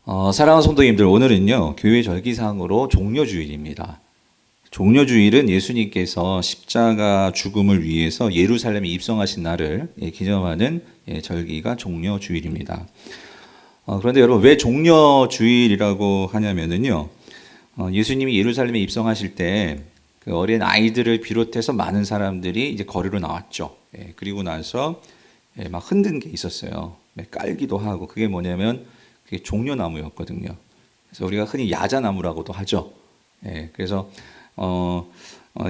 사랑하는 성도님들, 오늘은요, 교회 절기상으로 종려주일입니다. 종려주일은 예수님께서 십자가 죽음을 위해서 예루살렘에 입성하신 날을 기념하는 절기가 종려주일입니다. 그런데 여러분, 왜 종려주일이라고 하냐면요, 예수님이 예루살렘에 입성하실 때 그 어린 아이들을 비롯해서 많은 사람들이 이제 거리로 나왔죠. 그리고 나서 막 흔든 게 있었어요. 깔기도 하고, 그게 뭐냐면 그게 종려나무였거든요. 그래서 우리가 흔히 야자나무라고도 하죠. 그래서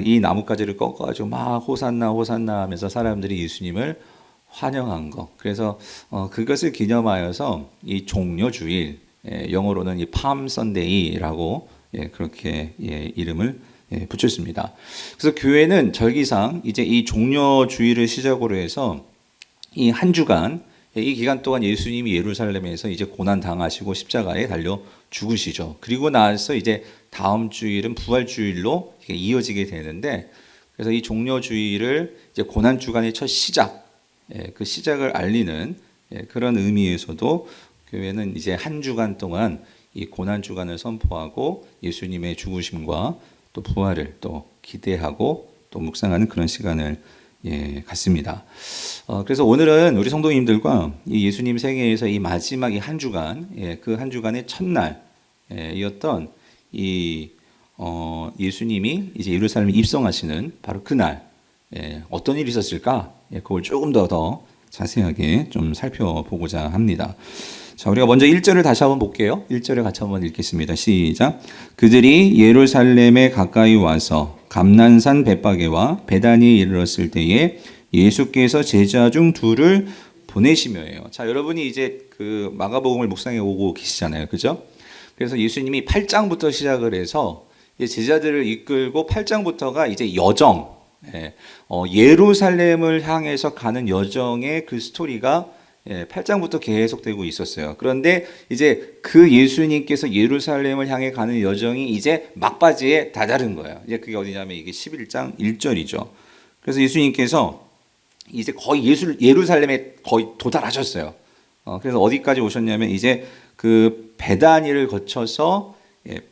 이 나뭇가지를 꺾어가지고 막 호산나 호산나 하면서 사람들이 예수님을 환영한 거. 그래서 그것을 기념하여서 이 종려주일, 영어로는 이 팜 선데이라고 그렇게 이름을 붙였습니다. 그래서 교회는 절기상 이제 이 종려주일을 시작으로 해서 이 한 주간, 이 기간 동안 예수님이 예루살렘에서 이제 고난 당하시고 십자가에 달려 죽으시죠. 그리고 나서 이제 다음 주일은 부활주일로 이어지게 되는데, 그래서 이 종려주일을 이제 고난 주간의 첫 시작, 그 시작을 알리는 그런 의미에서도 교회는 이제 한 주간 동안 이 고난 주간을 선포하고 예수님의 죽으심과 또 부활을 또 기대하고 또 묵상하는 그런 시간을 갖습니다. 그래서 오늘은 우리 성도님들과 이 예수님 생애에서 이 마지막 이 한 주간, 그 한 주간의 첫날이었던 이 예수님이 이제 예루살렘에 입성하시는 바로 그날, 어떤 일이 있었을까? 그걸 조금 더 자세하게 좀 살펴보고자 합니다. 자, 우리가 먼저 1절을 다시 한번 볼게요. 1절을 같이 한번 읽겠습니다. 시작. 그들이 예루살렘에 가까이 와서 감난산 벳바게와 베다니에 이르렀을 때에 예수께서 제자 중 둘을 보내시며예요. 자, 여러분이 이제 그 마가복음을 묵상해 오고 계시잖아요. 그죠? 그래서 예수님이 8장부터 시작을 해서 제자들을 이끌고 8장부터가 이제 여정, 예루살렘을 향해서 가는 여정의 그 스토리가 8장부터 계속되고 있었어요. 그런데 이제 그 예수님께서 예루살렘을 향해 가는 여정이 이제 막바지에 다다른 거예요. 이제 그게 어디냐면 이게 11장 1절이죠. 그래서 예수님께서 이제 거의 예루살렘에 거의 도달하셨어요. 그래서 어디까지 오셨냐면 이제 그 베다니를 거쳐서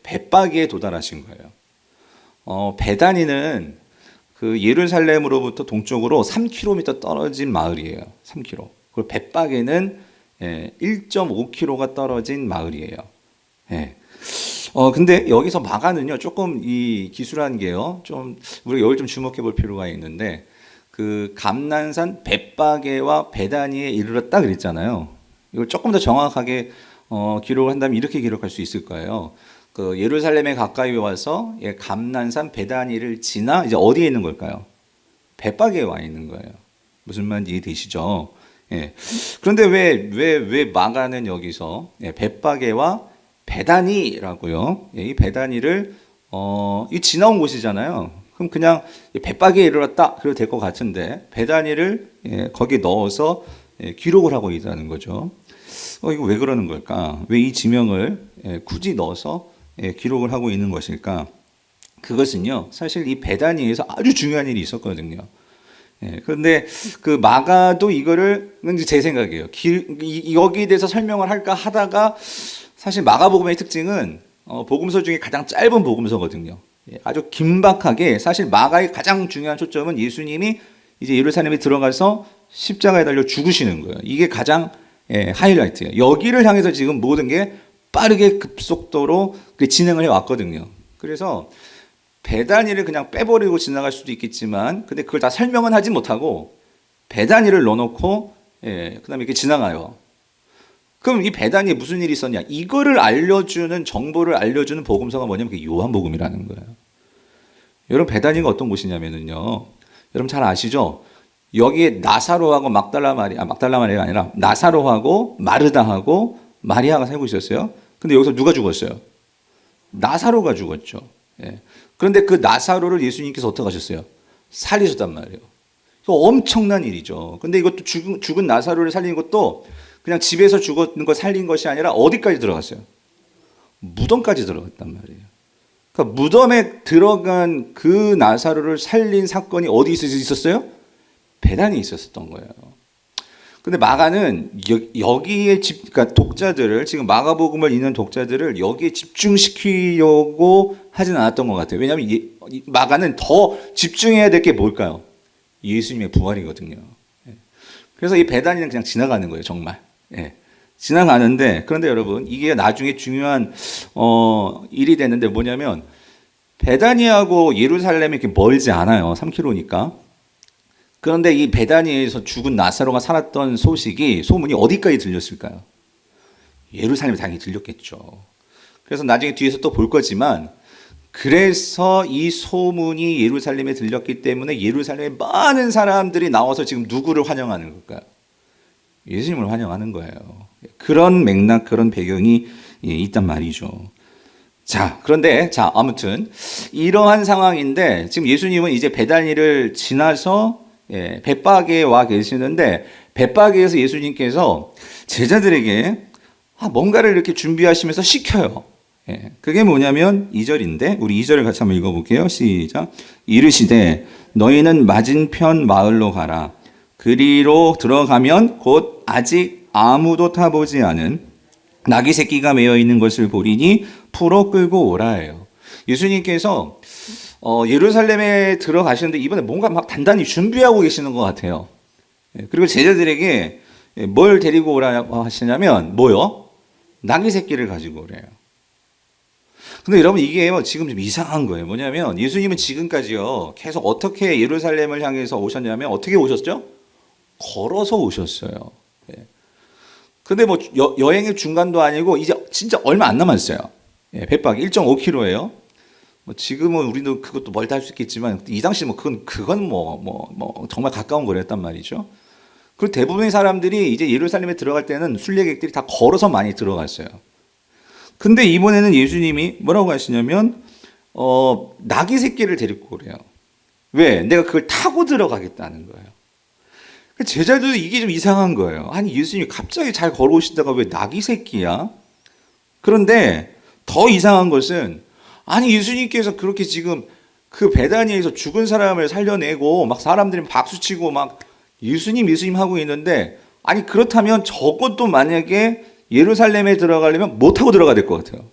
벳바기에 도달하신 거예요. 베다니는 그 예루살렘으로부터 동쪽으로 3km 떨어진 마을이에요. 3km. 그리고 벳바게는 1.5km가 떨어진 마을이에요. 근데 여기서 마가는요, 조금 이 기술한 게요, 좀 우리가 여기 좀 주목해 볼 필요가 있는데, 그 감난산 벳바게와 베다니에 이르렀다 그랬잖아요. 이걸 조금 더 정확하게 기록을 한다면 이렇게 기록할 수 있을 거예요. 그 예루살렘에 가까이 와서 감난산 베다니를 지나 이제 어디에 있는 걸까요? 벳바게에 와 있는 거예요. 무슨 말인지 이해되시죠? 그런데 왜 마가는 여기서 벳바게와 베다니라고요? 이 베다니를 이 지나온 곳이잖아요. 그럼 그냥 벳바게에 이르렀다 그래도 될 것 같은데 베다니를 거기에 넣어서 기록을 하고 있다는 거죠. 이거 왜 그러는 걸까? 왜 이 지명을 굳이 넣어서 기록을 하고 있는 것일까? 그것은요, 사실 이 베다니에서 아주 중요한 일이 있었거든요. 그런데 그 마가도 이거를, 제 생각이에요. 여기에 대해서 설명을 할까 하다가 사실 마가복음의 특징은 복음서 중에 가장 짧은 복음서거든요. 아주 긴박하게, 사실 마가의 가장 중요한 초점은 예수님이 이제 예루살렘에 들어가서 십자가에 달려 죽으시는 거예요. 이게 가장 하이라이트예요. 여기를 향해서 지금 모든 게 빠르게 급속도로 진행을 해왔거든요. 그래서 베다니를 그냥 빼버리고 지나갈 수도 있겠지만, 근데 그걸 다 설명은 하지 못하고 베다니를 넣어놓고 그다음에 이렇게 지나가요. 그럼 이 베다니에 무슨 일이 있었냐? 이거를 알려주는, 정보를 알려주는 복음서가 뭐냐면 그게 요한복음이라는 거예요. 여러분, 베다니가 어떤 곳이냐면요, 여러분 잘 아시죠? 여기에 나사로하고 막달라 마리아가 아니라 나사로하고 마르다하고 마리아가 살고 있었어요. 근데 여기서 누가 죽었어요? 나사로가 죽었죠. 그런데 그 나사로를 예수님께서 어떻게 하셨어요? 살리셨단 말이에요. 엄청난 일이죠. 근데 이것도 죽은 나사로를 살리는 것도 그냥 집에서 죽었는 거 살린 것이 아니라 어디까지 들어갔어요? 무덤까지 들어갔단 말이에요. 그러니까 무덤에 들어간 그 나사로를 살린 사건이 어디 있었어요? 베다니에 있었던 거예요. 근데 마가는 여기에 그러니까 독자들을 지금 마가복음을 읽는 독자들을 여기에 집중시키려고 하진 않았던 것 같아요. 왜냐하면 마가는 더 집중해야 될 게 뭘까요? 예수님의 부활이거든요. 그래서 이 베다니는 그냥 지나가는 거예요, 정말. 예. 지나가는데 그런데 여러분 이게 나중에 중요한 일이 됐는데 뭐냐면 베다니하고 예루살렘이 이렇게 멀지 않아요. 3km니까. 그런데 이 베다니에서 죽은 나사로가 살았던 소문이 어디까지 들렸을까요? 예루살렘에 당연히 들렸겠죠. 그래서 나중에 뒤에서 또 볼 거지만 그래서 이 소문이 예루살렘에 들렸기 때문에 예루살렘에 많은 사람들이 나와서 지금 누구를 환영하는 걸까요? 예수님을 환영하는 거예요. 그런 맥락, 그런 배경이 있단 말이죠. 그런데 아무튼 이러한 상황인데 지금 예수님은 이제 베다니를 지나서 벳박에 와 계시는데 벳박에서 예수님께서 제자들에게 뭔가를 이렇게 준비하시면서 시켜요. 그게 뭐냐면 2절인데 우리 2절을 같이 한번 읽어볼게요. 시작. 이르시되 너희는 맞은편 마을로 가라. 그리로 들어가면 곧 아직 아무도 타보지 않은 나귀 새끼가 매어 있는 것을 보리니 풀어 끌고 오라 해요. 예수님께서 예루살렘에 들어가시는데 이번에 뭔가 막 단단히 준비하고 계시는 것 같아요. 그리고 제자들에게 뭘 데리고 오라고 하시냐면 뭐요? 나귀 새끼를 가지고 오래요. 근데 여러분 이게 지금 좀 이상한 거예요. 뭐냐면 예수님은 지금까지요 계속 어떻게 예루살렘을 향해서 오셨냐면 어떻게 오셨죠? 걸어서 오셨어요. 근데 여행의 중간도 아니고 이제 진짜 얼마 안 남았어요. 벳박 1.5km예요. 지금은 우리도 그것도 멀다 할 수 있겠지만 이 당시 그건 정말 가까운 거랬단 말이죠. 그리고 대부분의 사람들이 이제 예루살렘에 들어갈 때는 순례객들이 다 걸어서 많이 들어갔어요. 근데 이번에는 예수님이 뭐라고 하시냐면 나귀 새끼를 데리고 오래요. 왜? 내가 그걸 타고 들어가겠다는 거예요. 제자들도 이게 좀 이상한 거예요. 아니 예수님이 갑자기 잘 걸어오시다가 왜 나귀 새끼야? 그런데 더 이상한 것은 아니 예수님께서 그렇게 지금 그 베다니에서 죽은 사람을 살려내고 막 사람들이 박수치고 막 예수님 하고 있는데 아니 그렇다면 적어도 만약에 예루살렘에 들어가려면 뭐 타고 들어가야 될 것 같아요?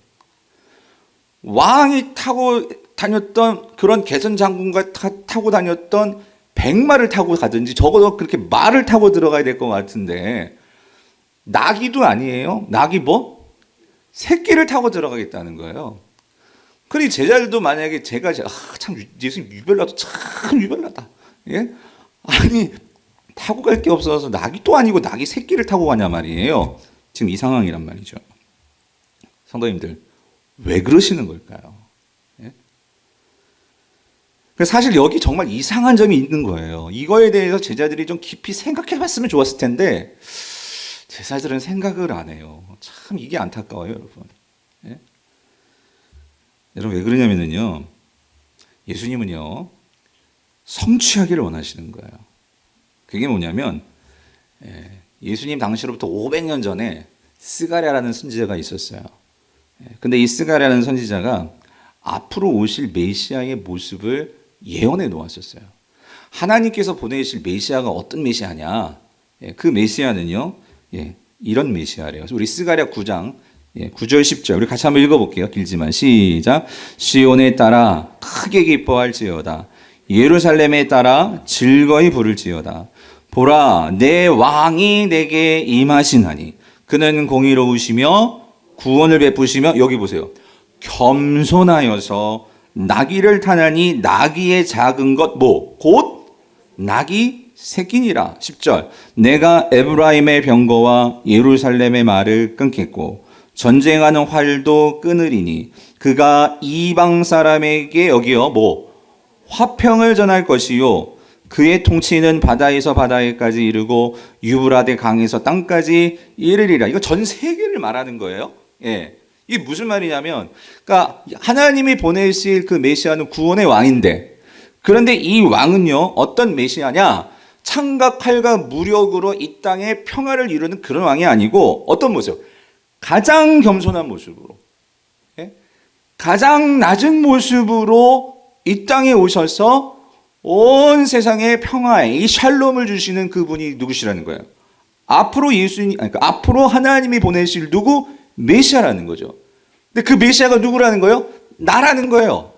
왕이 타고 다녔던 그런 개선 장군과 타고 다녔던 백마를 타고 가든지 적어도 그렇게 말을 타고 들어가야 될 것 같은데 나귀도 아니에요. 나귀 새끼를 타고 들어가겠다는 거예요. 그리고 제자들도 만약에 제가 참 예수님 유별나도 참 유별나다. 예? 아니 타고 갈 게 없어서 나귀도 아니고 나귀 새끼를 타고 가냐 말이에요. 지금 이 상황이란 말이죠. 성도님들 왜 그러시는 걸까요? 예? 사실 여기 정말 이상한 점이 있는 거예요. 이거에 대해서 제자들이 좀 깊이 생각해 봤으면 좋았을 텐데 제자들은 생각을 안 해요. 참 이게 안타까워요, 여러분. 예? 여러분 왜 그러냐면요. 예수님은요. 성취하기를 원하시는 거예요. 그게 뭐냐면 예수님 당시로부터 500년 전에 스가랴라는 선지자가 있었어요. 근데 이 스가랴라는 선지자가 앞으로 오실 메시아의 모습을 예언해 놓았었어요. 하나님께서 보내실 메시아가 어떤 메시아냐? 그 메시아는요. 이런 메시아래요. 우리 스가랴 9장 9절 10절 우리 같이 한번 읽어볼게요. 길지만 시작. 시온에 따라 크게 기뻐할지어다. 예루살렘에 따라 즐거이 부를지어다. 보라 내 왕이 내게 임하시나니 그는 공의로우시며 구원을 베푸시며 여기 보세요. 겸손하여서 나귀를 타나니 나귀의 작은 것 곧 나귀 새끼니라. 10절 내가 에브라임의 병거와 예루살렘의 말을 끊겠고 전쟁하는 활도 끊으리니 그가 이방 사람에게 여기요 화평을 전할 것이요 그의 통치는 바다에서 바다에까지 이르고 유브라데 강에서 땅까지 이르리라. 이거 전 세계를 말하는 거예요. 이게 무슨 말이냐면 그러니까 하나님이 보내실 그 메시아는 구원의 왕인데 그런데 이 왕은요 어떤 메시아냐? 창과 칼과 무력으로 이 땅에 평화를 이루는 그런 왕이 아니고 어떤 모습? 가장 겸손한 모습으로 가장 낮은 모습으로 이 땅에 오셔서 온 세상의 평화에 이 샬롬을 주시는 그분이 누구시라는 거예요? 앞으로 그러니까 앞으로 하나님이 보내실 누구? 메시아라는 거죠. 근데 그 메시아가 누구라는 거예요? 나라는 거예요.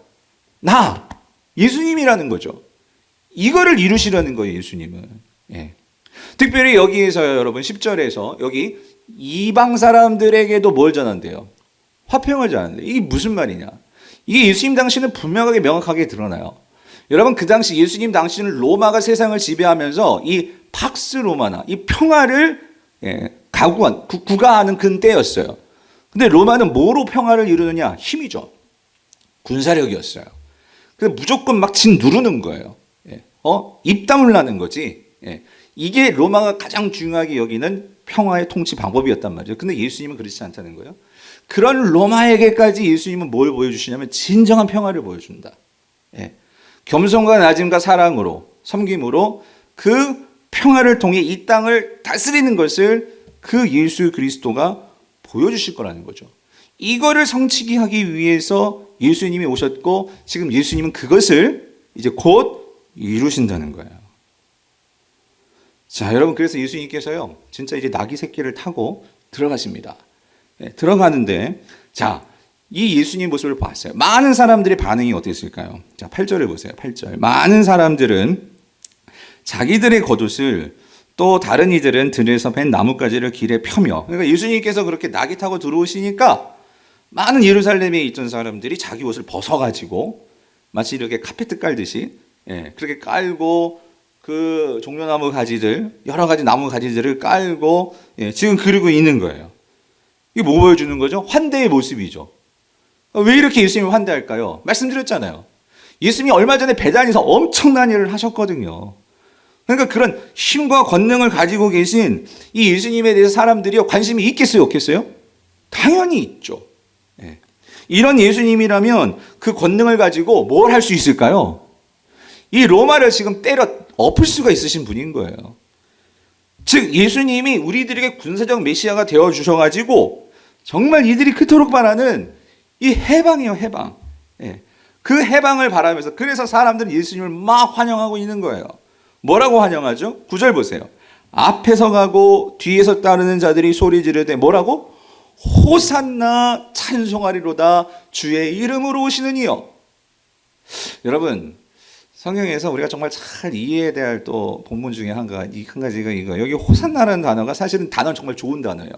나. 예수님이라는 거죠. 이거를 이루시라는 거예요, 예수님은. 예. 특별히 여기에서요, 여러분, 10절에서 여기 이방 사람들에게도 뭘 전한대요? 화평을 전한대. 이게 무슨 말이냐? 이게 예수님 당시는 분명하게 명확하게 드러나요. 여러분, 그 당시 예수님 당시는 로마가 세상을 지배하면서 이 팍스 로마나 이 평화를 구가하는 그 때였어요. 근데 로마는 뭐로 평화를 이루느냐? 힘이죠. 군사력이었어요. 그래서 무조건 막 진 누르는 거예요. 입 다물라는 거지. 이게 로마가 가장 중요하게 여기는 평화의 통치 방법이었단 말이에요. 근데 예수님은 그렇지 않다는 거예요. 그런 로마에게까지 예수님은 뭘 보여주시냐면 진정한 평화를 보여준다. 겸손과 낮음과 사랑으로, 섬김으로 그 평화를 통해 이 땅을 다스리는 것을 그 예수 그리스도가 보여주실 거라는 거죠. 이거를 성취하기 하기 위해서 예수님이 오셨고 지금 예수님은 그것을 이제 곧 이루신다는 거예요. 자, 여러분, 그래서 예수님께서요, 진짜 이제 나귀 새끼를 타고 들어가십니다. 들어가는데, 자, 이 예수님 모습을 봤어요. 많은 사람들의 반응이 어땠을까요? 자, 8절을 보세요. 8절. 많은 사람들은 자기들의 겉옷을 또 다른 이들은 들에서 벤 나뭇가지를 길에 펴며, 그러니까 예수님께서 그렇게 나귀 타고 들어오시니까 많은 예루살렘에 있던 사람들이 자기 옷을 벗어가지고 마치 이렇게 카페트 깔듯이 그렇게 깔고 그 종려나무 가지들, 여러 가지 나무 가지들을 깔고 지금 그러고 있는 거예요. 이게 뭐 보여주는 거죠? 환대의 모습이죠. 왜 이렇게 예수님을 환대할까요? 말씀드렸잖아요. 예수님이 얼마 전에 베단에서 엄청난 일을 하셨거든요. 그러니까 그런 힘과 권능을 가지고 계신 이 예수님에 대해서 사람들이 관심이 있겠어요, 없겠어요? 당연히 있죠. 이런 예수님이라면 그 권능을 가지고 뭘 할 수 있을까요? 이 로마를 지금 때려 엎을 수가 있으신 분인 거예요. 즉 예수님이 우리들에게 군사적 메시아가 되어주셔가지고 정말 이들이 그토록 바라는 이 해방이에요, 해방. 그 해방을 바라면서 그래서 사람들은 예수님을 막 환영하고 있는 거예요. 뭐라고 환영하죠? 9절 보세요. 앞에서 가고 뒤에서 따르는 자들이 소리 지르되 뭐라고? 호산나 찬송하리로다 주의 이름으로 오시는 이여. 여러분, 성경에서 우리가 정말 잘 이해해야 될 또 본문 중에 한 가지가 이거. 여기 호산나라는 단어가 사실은 단어는 정말 좋은 단어예요.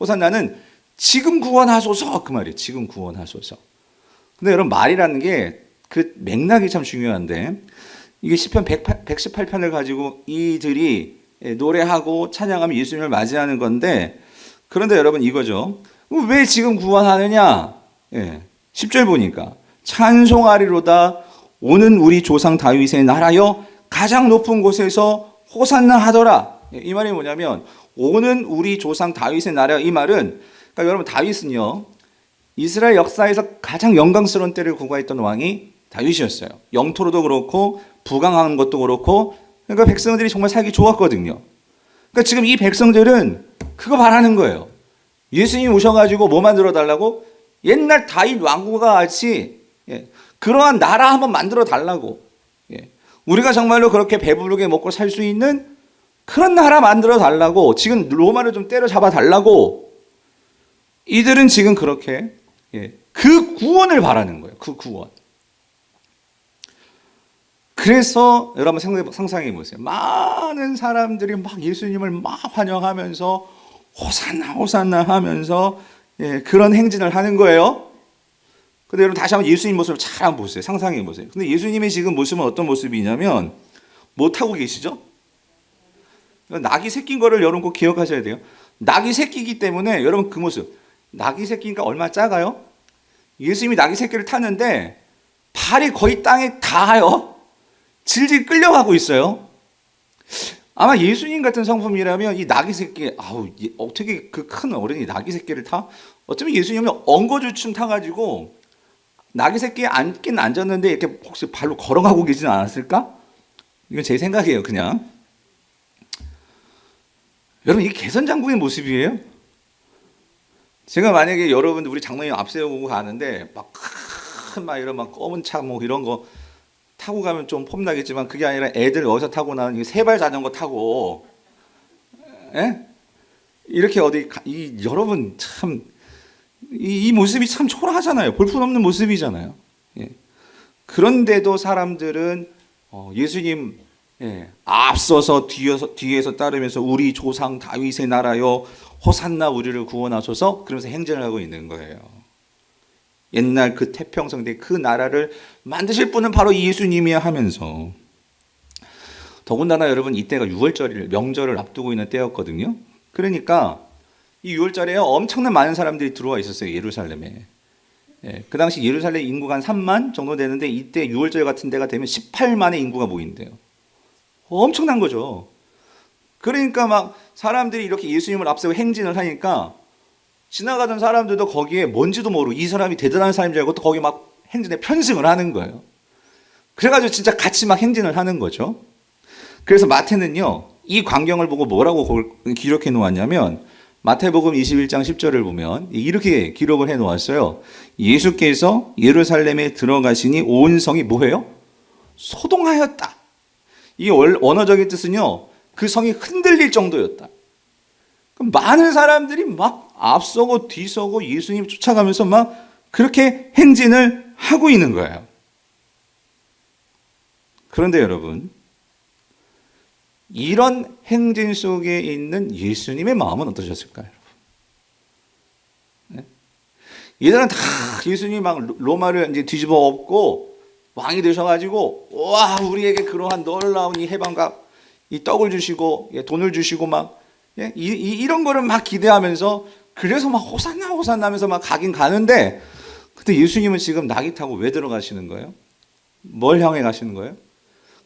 호산나는 지금 구원하소서 그 말이에요. 지금 구원하소서. 근데 여러분, 말이라는 게 그 맥락이 참 중요한데 이게 시편 118편을 가지고 이들이 노래하고 찬양하며 예수님을 맞이하는 건데, 그런데 여러분 이거죠. 왜 지금 구원하느냐? 10절 보니까 찬송하리로다 오는 우리 조상 다윗의 나라여 가장 높은 곳에서 호산나 하더라. 이 말이 뭐냐면 오는 우리 조상 다윗의 나라. 이 말은 그러니까 여러분, 다윗은요 이스라엘 역사에서 가장 영광스러운 때를 구가했던 왕이 다윗이었어요. 영토로도 그렇고 부강한 것도 그렇고, 그러니까 백성들이 정말 살기 좋았거든요. 그러니까 지금 이 백성들은 그거 바라는 거예요. 예수님이 오셔가지고 뭐 만들어 달라고? 옛날 다윗 왕국과 같이 그러한 나라 한번 만들어 달라고. 우리가 정말로 그렇게 배부르게 먹고 살 수 있는 그런 나라 만들어 달라고. 지금 로마를 좀 때려잡아 달라고. 이들은 지금 그렇게 그 구원을 바라는 거예요. 그 구원. 그래서 여러분 상상해 보세요. 많은 사람들이 막 예수님을 막 환영하면서 호산나 호산나 하면서 그런 행진을 하는 거예요. 근데 여러분 다시 한번 예수님 모습을 잘 한번 보세요. 상상해 보세요. 근데 예수님의 지금 모습은 어떤 모습이냐면 뭐 타고 계시죠? 낙이 새낀 거를 여러분 꼭 기억하셔야 돼요. 낙이 새끼기 때문에 여러분 그 모습, 낙이 새끼니까 얼마나 작아요? 예수님이 낙이 새끼를 타는데 발이 거의 땅에 닿아요. 질질 끌려가고 있어요. 아마 예수님 같은 성품이라면 이 낙이 새끼, 어떻게 그 큰 어른이 낙이 새끼를 타? 어쩌면 예수님은 엉거주춤 타가지고 낙이 새끼에 앉긴 앉았는데 이렇게 혹시 발로 걸어가고 계지는 않았을까? 이건 제 생각이에요, 그냥. 여러분, 이게 개선장군의 모습이에요? 제가 만약에 여러분들 우리 장로님 앞세우고 가는데 막 이런 막 검은 차 뭐 이런 거 타고 가면 좀 폼나겠지만 그게 아니라 애들 어디서 타고 나는 세발 자전거 타고 예? 이렇게 여러분 참 이 모습이 참 초라하잖아요. 볼품없는 모습이잖아요. 예. 그런데도 사람들은 예수님 앞서서 뒤에서 따르면서 우리 조상 다윗의 나라여 호산나 우리를 구원하소서 그러면서 행진을 하고 있는 거예요. 옛날 그 태평성대 그 나라를 만드실 분은 바로 예수님이야 하면서 더군다나 여러분 이때가 6월절일 명절을 앞두고 있는 때였거든요. 그러니까 이 6월절에 엄청난 많은 사람들이 들어와 있었어요. 예루살렘에. 그 당시 예루살렘 인구가 한 3만 정도 되는데 이때 6월절 같은 데가 되면 18만의 인구가 모인대요. 엄청난 거죠. 그러니까 막 사람들이 이렇게 예수님을 앞세워 행진을 하니까 지나가던 사람들도 거기에 뭔지도 모르고 이 사람이 대단한 사람인 줄 알고 또 거기 막 행진에 편승을 하는 거예요. 그래가지고 진짜 같이 막 행진을 하는 거죠. 그래서 마태는요, 이 광경을 보고 뭐라고 기록해 놓았냐면 마태복음 21장 10절을 보면 이렇게 기록을 해 놓았어요. 예수께서 예루살렘에 들어가시니 온 성이 뭐예요? 소동하였다. 이 언어적인 뜻은요, 그 성이 흔들릴 정도였다. 많은 사람들이 막 앞서고 뒤서고 예수님 쫓아가면서 막 그렇게 행진을 하고 있는 거예요. 그런데 여러분, 이런 행진 속에 있는 예수님의 마음은 어떠셨을까요? 네? 얘들은 다 예수님이 막 로마를 이제 뒤집어 엎고 왕이 되셔가지고 와 우리에게 그러한 놀라운 이 해방과 이 떡을 주시고 돈을 주시고 막 이런 거를 막 기대하면서 그래서 막 호산나 호산나 하면서 막 가긴 가는데 근데 예수님은 지금 낙이 타고 왜 들어가시는 거예요? 뭘 향해 가시는 거예요?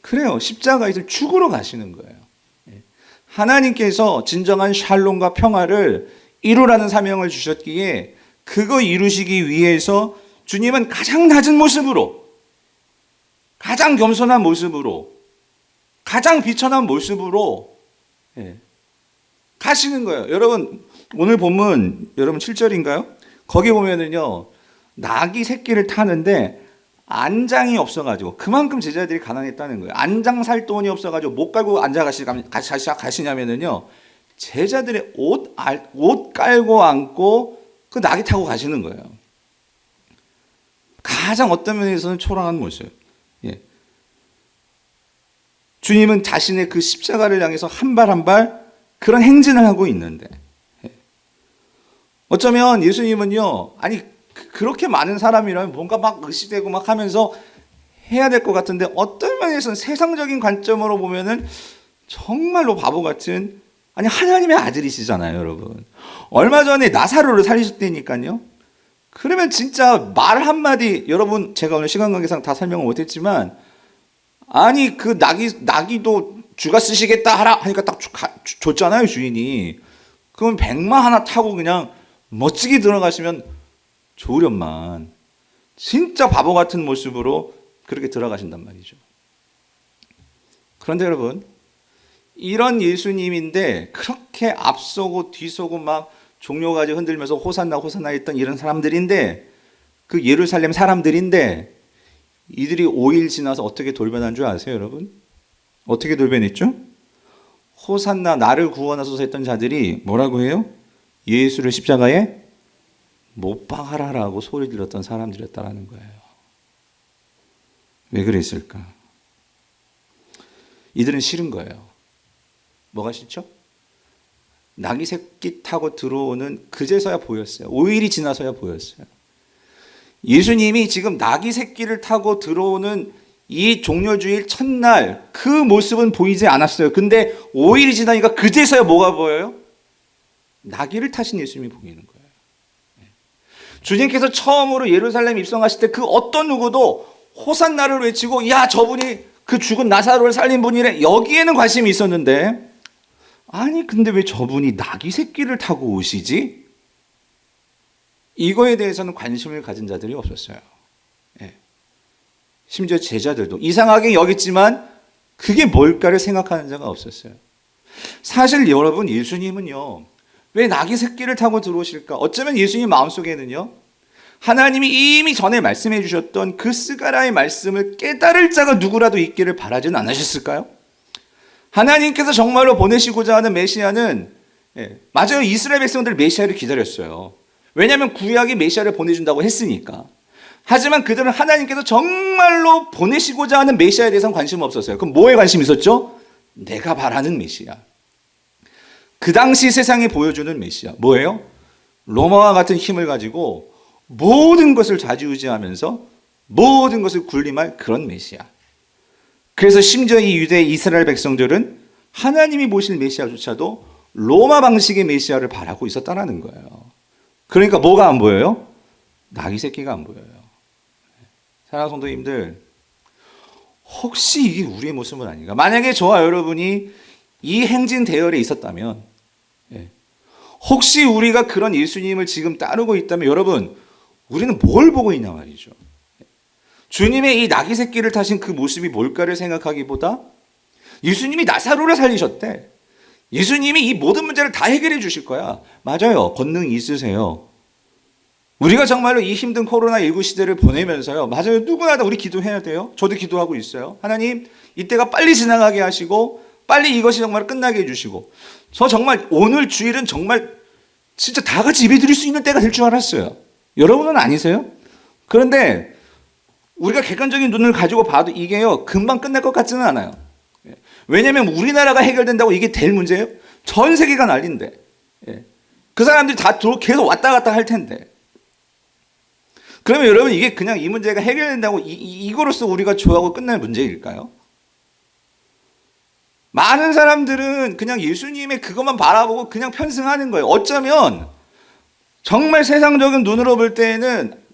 그래요. 십자가에서 죽으러 가시는 거예요. 하나님께서 진정한 샬롬과 평화를 이루라는 사명을 주셨기에 그거 이루시기 위해서 주님은 가장 낮은 모습으로 가장 겸손한 모습으로 가장 비천한 모습으로 가시는 거예요. 여러분 오늘 본문 여러분 7절인가요? 거기 보면은요 낙이 새끼를 타는데 안장이 없어가지고 그만큼 제자들이 가난했다는 거예요. 안장 살 돈이 없어가지고 못 깔고 앉아 가시냐면은요 제자들의 옷 깔고 앉고 그 낙이 타고 가시는 거예요. 가장 어떤 면에서는 초라한 모습. 주님은 자신의 그 십자가를 향해서 한 발 한 발 그런 행진을 하고 있는데 어쩌면 예수님은요 아니 그렇게 많은 사람이라면 뭔가 막 의시되고 막 하면서 해야 될 것 같은데 어떤 면에서는 세상적인 관점으로 보면은 정말로 바보 같은 아니 하나님의 아들이시잖아요 여러분. 얼마 전에 나사로를 살리셨다니까요. 그러면 진짜 말 한마디 여러분 제가 오늘 시간 관계상 다 설명을 못했지만 아니 그 나귀도 주가 쓰시겠다 하라 하니까 딱 줬잖아요 주인이. 그럼 백마 하나 타고 그냥 멋지게 들어가시면 좋으련만 진짜 바보 같은 모습으로 그렇게 들어가신단 말이죠. 그런데 여러분 이런 예수님인데 그렇게 앞서고 뒤서고 막 종려가지 흔들면서 호산나 호산나 했던 이런 사람들인데 그 예루살렘 사람들인데 이들이 5일 지나서 어떻게 돌변한 줄 아세요 여러분? 어떻게 돌변했죠? 호산나 나를 구원하소서 했던 자들이 뭐라고 해요? 예수를 십자가에 못 박아라라고 소리 질렀던 사람들이었다라는 거예요. 왜 그랬을까? 이들은 싫은 거예요. 뭐가 싫죠? 낙이 새끼 타고 들어오는 그제서야 보였어요. 5일이 지나서야 보였어요. 예수님이 지금 낙이 새끼를 타고 들어오는 이 종려주일 첫날 그 모습은 보이지 않았어요. 근데 5일이 지나니까 그제서야 뭐가 보여요? 나귀를 타신 예수님이 보이는 거예요. 주님께서 처음으로 예루살렘 입성하실 때 그 어떤 누구도 호산나를 외치고 야 저분이 그 죽은 나사로를 살린 분이래 여기에는 관심이 있었는데 아니 근데 왜 저분이 나귀 새끼를 타고 오시지? 이거에 대해서는 관심을 가진 자들이 없었어요. 심지어 제자들도 이상하게 여겼지만 그게 뭘까를 생각하는 자가 없었어요. 사실 여러분 예수님은요 왜 나귀 새끼를 타고 들어오실까? 어쩌면 예수님 마음속에는요 하나님이 이미 전에 말씀해 주셨던 그 스가랴의 말씀을 깨달을 자가 누구라도 있기를 바라지는 않으셨을까요? 하나님께서 정말로 보내시고자 하는 메시아는 예, 맞아요. 이스라엘 백성들 메시아를 기다렸어요. 왜냐하면 구약이 메시아를 보내준다고 했으니까. 하지만 그들은 하나님께서 정말로 보내시고자 하는 메시아에 대해서는 관심 없었어요. 그럼 뭐에 관심 있었죠? 내가 바라는 메시아. 그 당시 세상에 보여주는 메시아. 뭐예요? 로마와 같은 힘을 가지고 모든 것을 좌지우지하면서 모든 것을 군림할 그런 메시아. 그래서 심지어 이 유대 이스라엘 백성들은 하나님이 모실 메시아조차도 로마 방식의 메시아를 바라고 있었다는 거예요. 그러니까 뭐가 안 보여요? 나귀 새끼가 안 보여요. 사랑하는 성도님들, 혹시 이게 우리의 모습은 아닌가? 만약에 저와 여러분이 이 행진 대열에 있었다면, 혹시 우리가 그런 예수님을 지금 따르고 있다면 여러분, 우리는 뭘 보고 있냐 말이죠. 주님의 이 나귀 새끼를 타신 그 모습이 뭘까를 생각하기보다 예수님이 나사로를 살리셨대. 예수님이 이 모든 문제를 다 해결해 주실 거야. 맞아요. 권능이 있으세요. 우리가 정말로 이 힘든 코로나19 시대를 보내면서요. 맞아요. 누구나 다 우리 기도해야 돼요. 저도 기도하고 있어요. 하나님, 이때가 빨리 지나가게 하시고 빨리 이것이 정말 끝나게 해주시고, 저 정말 오늘 주일은 정말 진짜 다 같이 예배 드릴 수 있는 때가 될 줄 알았어요. 여러분은 아니세요? 그런데 우리가 객관적인 눈을 가지고 봐도 이게요, 금방 끝날 것 같지는 않아요. 왜냐하면 우리나라가 해결된다고 이게 될 문제예요? 전 세계가 난리인데. 그 사람들이 다 계속 왔다 갔다 할 텐데. 그러면 여러분, 이게 그냥 이 문제가 해결된다고 이거로서 우리가 좋아하고 끝날 문제일까요? 많은 사람들은 그냥 예수님의 그것만 바라보고 그냥 편승하는 거예요. 어쩌면 정말 세상적인 눈으로 볼 때에는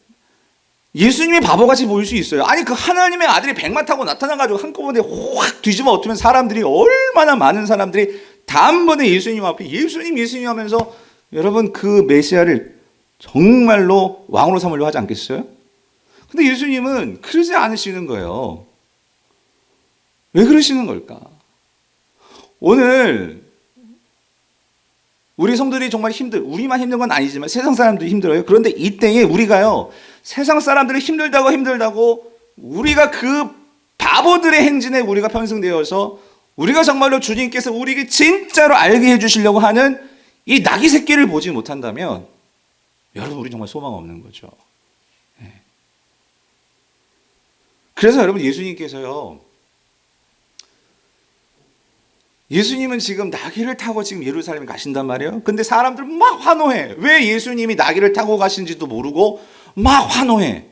예수님이 바보같이 보일 수 있어요. 아니, 그 하나님의 아들이 백마 타고 나타나가지고 한꺼번에 확 뒤집어 엎으면 사람들이, 얼마나 많은 사람들이 단번에 예수님 앞에 예수님 하면서 여러분 그 메시아를 정말로 왕으로 삼으려고 하지 않겠어요? 근데 예수님은 그러지 않으시는 거예요. 왜 그러시는 걸까? 오늘 우리 성도들이 정말 우리만 힘든 건 아니지만 세상 사람들이 힘들어요. 그런데 이때에 우리가요, 세상 사람들이 힘들다고 우리가 그 바보들의 행진에 우리가 편승되어서 우리가 정말로 주님께서 우리에게 진짜로 알게 해주시려고 하는 이 나귀 새끼를 보지 못한다면 여러분, 우리 정말 소망 없는 거죠. 그래서 여러분, 예수님은 지금 나귀를 타고 지금 예루살렘에 가신단 말이에요. 근데 사람들 막 환호해. 왜 예수님이 나귀를 타고 가신지도 모르고 막 환호해.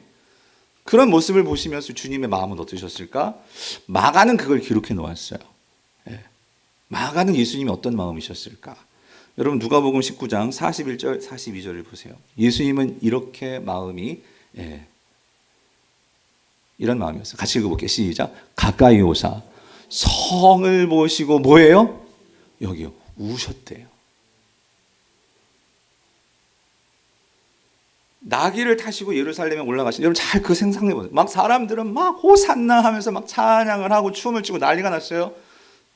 그런 모습을 보시면서 주님의 마음은 어떠셨을까? 마가는 그걸 기록해 놓았어요. 마가는 예수님이 어떤 마음이셨을까? 여러분, 누가복음 19장 41절 42절을 보세요. 예수님은 이렇게 마음이, 이런 마음이었어요. 같이 읽어볼게요. 시작. 가까이 오사 성을 보시고 뭐예요? 여기요, 우셨대요. 나귀를 타시고 예루살렘에 올라가신, 여러분 잘 그 생각해 보세요. 막 사람들은 막 호산나 하면서 막 찬양을 하고 춤을 추고 난리가 났어요.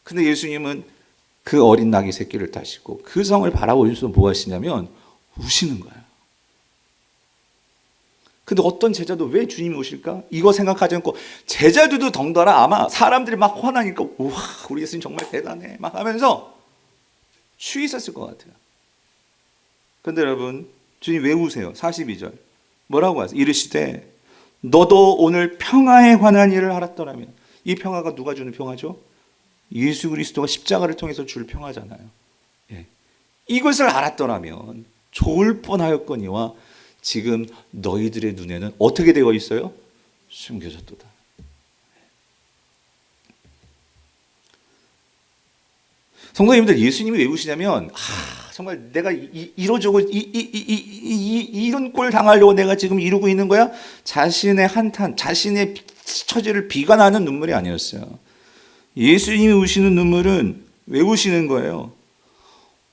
근데 예수님은 그 어린 나귀 새끼를 타시고 그 성을 바라보면서 뭐 하시냐면 우시는 거예요. 근데 어떤 제자도 왜 주님이 오실까? 이거 생각하지 않고 제자들도 덩달아 아마 사람들이 막 화나니까, 우와, 우리 예수님 정말 대단해 막 하면서 쉬 있었을 것 같아요. 근데 여러분, 주님 왜 우세요? 42절 뭐라고 하세요? 이르시되 너도 오늘 평화에 관한 일을 알았더라면. 이 평화가 누가 주는 평화죠? 예수 그리스도가 십자가를 통해서 줄 평화잖아요. 이것을 알았더라면 좋을 뻔하였거니와 지금 너희들의 눈에는 어떻게 되어 있어요? 숨겨졌도다. 성도님들, 예수님이 왜 우시냐면, 정말 내가 이러저거 이런 꼴 당하려고 내가 지금 이러고 있는 거야? 자신의 한탄, 자신의 처지를 비관하는 눈물이 아니었어요. 예수님이 우시는 눈물은 왜 우시는 거예요?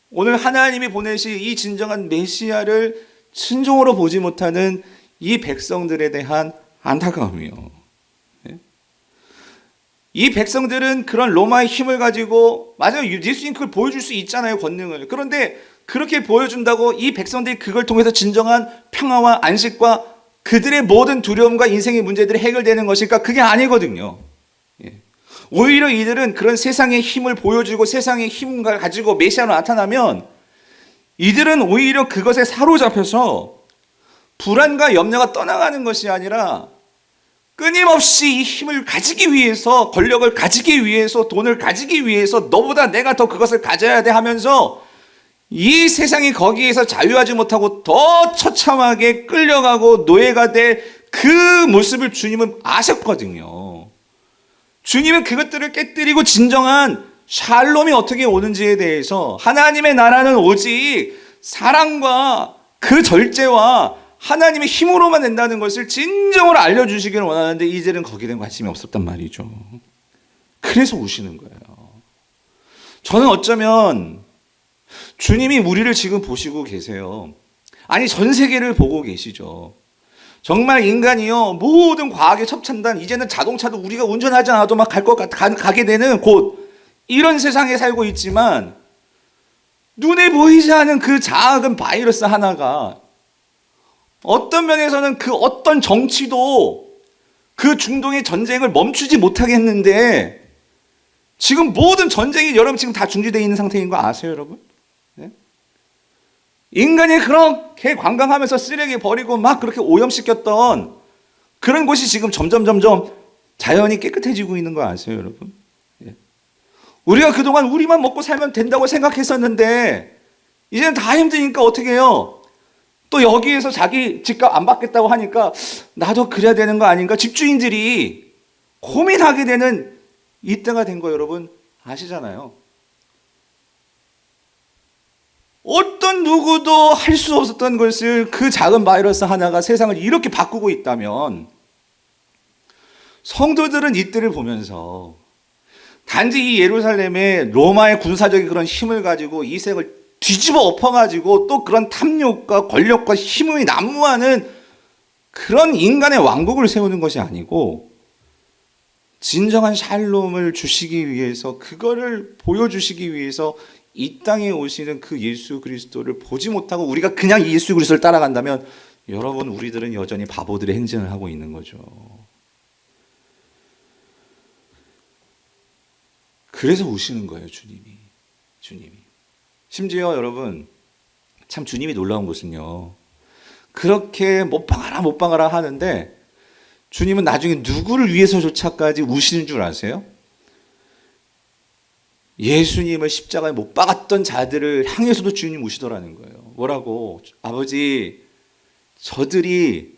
오늘 하나님이 보내신 이 진정한 메시아를 친종으로 보지 못하는 이 백성들에 대한 안타까움이요. 이 백성들은 그런 로마의 힘을 가지고, 맞아요, 예수님 그걸 보여줄 수 있잖아요, 권능을. 그런데 그렇게 보여준다고 이 백성들이 그걸 통해서 진정한 평화와 안식과 그들의 모든 두려움과 인생의 문제들이 해결되는 것일까? 그게 아니거든요. 오히려 이들은 그런 세상의 힘을 보여주고 세상의 힘을 가지고 메시아로 나타나면 이들은 오히려 그것에 사로잡혀서 불안과 염려가 떠나가는 것이 아니라 끊임없이 이 힘을 가지기 위해서, 권력을 가지기 위해서, 돈을 가지기 위해서 너보다 내가 더 그것을 가져야 돼 하면서 이 세상이 거기에서 자유하지 못하고 더 처참하게 끌려가고 노예가 될 그 모습을 주님은 아셨거든요. 주님은 그것들을 깨뜨리고 진정한 샬롬이 어떻게 오는지에 대해서, 하나님의 나라는 오직 사랑과 그 절제와 하나님의 힘으로만 된다는 것을 진정으로 알려주시기를 원하는데 이들은 거기에 대한 관심이 없었단 말이죠. 그래서 우시는 거예요. 저는 어쩌면 주님이 우리를 지금 보시고 계세요. 아니, 전 세계를 보고 계시죠. 정말 인간이요, 모든 과학의 첩찬단, 이제는 자동차도 우리가 운전하지 않아도 막 가게 되는 곳, 이런 세상에 살고 있지만 눈에 보이지 않은 그 작은 바이러스 하나가 어떤 면에서는 그 어떤 정치도 그 중동의 전쟁을 멈추지 못하게 했는데 지금 모든 전쟁이 여러분 지금 다 중지되어 있는 상태인 거 아세요, 여러분? 네? 인간이 그렇게 관광하면서 쓰레기 버리고 막 그렇게 오염시켰던 그런 곳이 지금 점점 자연이 깨끗해지고 있는 거 아세요, 여러분? 네. 우리가 그동안 우리만 먹고 살면 된다고 생각했었는데 이제는 다 힘드니까 어떻게 해요? 또 여기에서 자기 집값 안 받겠다고 하니까 나도 그래야 되는 거 아닌가? 집주인들이 고민하게 되는 이때가 된 거 여러분 아시잖아요. 어떤 누구도 할 수 없었던 것을 그 작은 바이러스 하나가 세상을 이렇게 바꾸고 있다면 성도들은 이때를 보면서 단지 이 예루살렘의 로마의 군사적인 그런 힘을 가지고 이 세상을 뒤집어 엎어가지고 또 그런 탐욕과 권력과 힘이 난무하는 그런 인간의 왕국을 세우는 것이 아니고 진정한 샬롬을 주시기 위해서, 그거를 보여주시기 위해서 이 땅에 오시는 그 예수 그리스도를 보지 못하고 우리가 그냥 예수 그리스도를 따라간다면 여러분, 우리들은 여전히 바보들의 행진을 하고 있는 거죠. 그래서 우시는 거예요, 주님이. 심지어 여러분, 참 주님이 놀라운 것은요, 그렇게 못 박아라 하는데 주님은 나중에 누구를 위해서조차까지 우시는 줄 아세요? 예수님을 십자가에 못 박았던 자들을 향해서도 주님 우시더라는 거예요. 뭐라고? 아버지, 저들이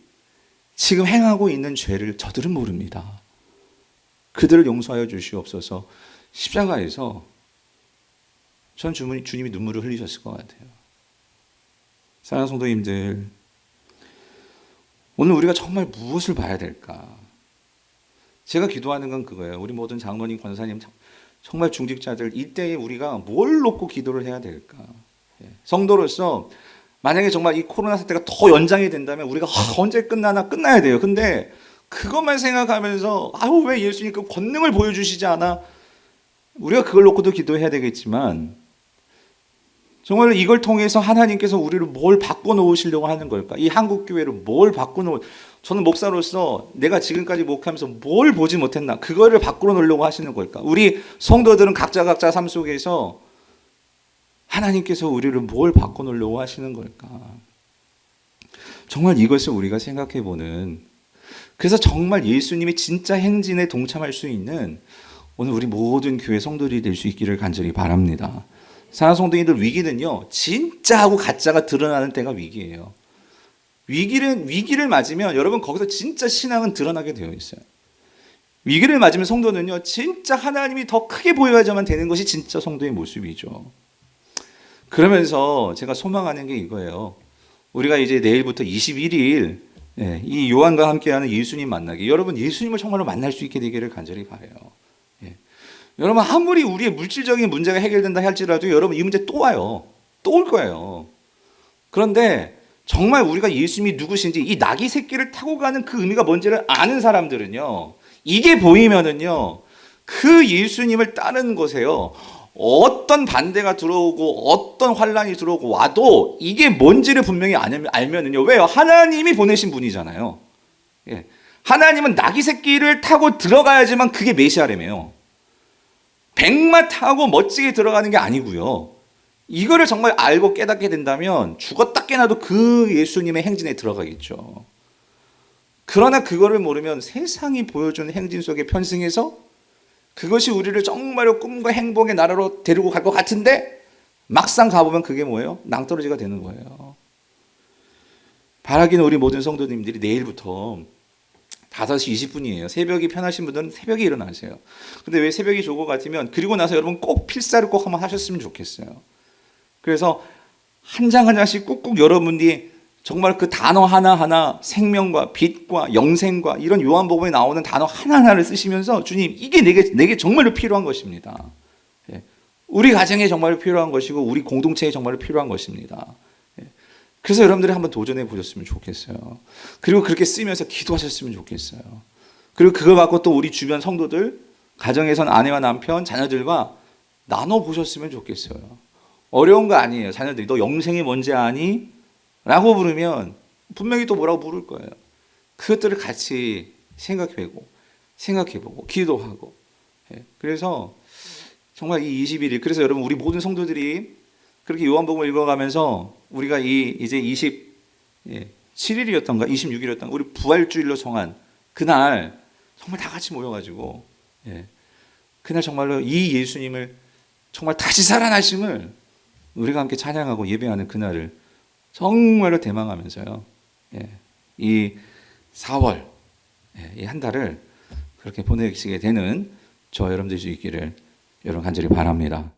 지금 행하고 있는 죄를 저들은 모릅니다. 그들을 용서하여 주시옵소서. 십자가에서 전 주님이 눈물을 흘리셨을 것 같아요. 사랑하는 성도님들, 오늘 우리가 정말 무엇을 봐야 될까? 제가 기도하는 건 그거예요. 우리 모든 장로님, 권사님, 정말 중직자들, 이때에 우리가 뭘 놓고 기도를 해야 될까? 성도로서 만약에 정말 이 코로나 사태가 더 연장이 된다면 우리가 언제 끝나야 돼요. 근데 그것만 생각하면서 왜 예수님 그 권능을 보여주시지 않아? 우리가 그걸 놓고도 기도해야 되겠지만 정말 이걸 통해서 하나님께서 우리를 뭘 바꿔놓으시려고 하는 걸까? 이 한국교회를 뭘 저는 목사로서 내가 지금까지 목하면서 뭘 보지 못했나? 그거를 바꿔놓으려고 하시는 걸까? 우리 성도들은 각자 삶 속에서 하나님께서 우리를 뭘 바꿔놓으려고 하시는 걸까? 정말 이것을 우리가 생각해보는, 그래서 정말 예수님의 진짜 행진에 동참할 수 있는 오늘 우리 모든 교회 성도들이 될 수 있기를 간절히 바랍니다. 사랑하는 성도님들, 위기는요, 진짜하고 가짜가 드러나는 때가 위기예요. 위기를 맞으면 여러분 거기서 진짜 신앙은 드러나게 되어 있어요. 위기를 맞으면 성도는요, 진짜 하나님이 더 크게 보여야지만 되는 것이 진짜 성도의 모습이죠. 그러면서 제가 소망하는 게 이거예요. 우리가 이제 내일부터 21일 이 요한과 함께하는 예수님 만나기, 여러분 예수님을 정말로 만날 수 있게 되기를 간절히 바라요. 여러분, 아무리 우리의 물질적인 문제가 해결된다 할지라도 여러분 이 문제 또 와요. 또 올 거예요. 그런데 정말 우리가 예수님이 누구신지, 이 낙이 새끼를 타고 가는 그 의미가 뭔지를 아는 사람들은요, 이게 보이면은요, 그 예수님을 따르는 것에요, 어떤 반대가 들어오고 어떤 환란이 들어오고 와도 이게 뭔지를 분명히 알면은요, 왜요? 하나님이 보내신 분이잖아요. 하나님은 낙이 새끼를 타고 들어가야지만 그게 메시아라며요. 백마 타고 멋지게 들어가는 게 아니고요. 이거를 정말 알고 깨닫게 된다면 죽었다 깨나도 그 예수님의 행진에 들어가겠죠. 그러나 그거를 모르면 세상이 보여주는 행진 속에 편승해서 그것이 우리를 정말로 꿈과 행복의 나라로 데리고 갈 것 같은데 막상 가보면 그게 뭐예요? 낭떠러지가 되는 거예요. 바라기는 우리 모든 성도님들이 내일부터 5시 20분이에요. 새벽이 편하신 분들은 새벽에 일어나세요. 근데 왜 새벽이 좋을 것 같으면 그리고 나서 여러분 꼭 필사를 꼭 한번 하셨으면 좋겠어요. 그래서 한 장 한 장씩 꾹꾹 여러분이 정말 그 단어 하나하나 생명과 빛과 영생과 이런 요한복음에 나오는 단어 하나하나를 쓰시면서 주님 이게 내게 정말로 필요한 것입니다. 우리 가정에 정말로 필요한 것이고 우리 공동체에 정말로 필요한 것입니다. 그래서 여러분들이 한번 도전해 보셨으면 좋겠어요. 그리고 그렇게 쓰면서 기도하셨으면 좋겠어요. 그리고 그걸 갖고 또 우리 주변 성도들, 가정에선 아내와 남편, 자녀들과 나눠보셨으면 좋겠어요. 어려운 거 아니에요. 자녀들이 너 영생이 뭔지 아니? 라고 부르면 분명히 또 뭐라고 물을 거예요. 그것들을 같이 생각해보고 기도하고. 그래서 정말 이 21일, 그래서 여러분 우리 모든 성도들이 그렇게 요한복음을 읽어가면서 우리가 이제 27일이었던가 26일이었던가 우리 부활주일로 정한 그날 정말 다 같이 모여가지고 그날 정말로 이 예수님을 정말 다시 살아나심을 우리가 함께 찬양하고 예배하는 그날을 정말로 대망하면서요. 이 4월 이 한 달을 그렇게 보내시게 되는 저 여러분들 수 있기를 여러분 간절히 바랍니다.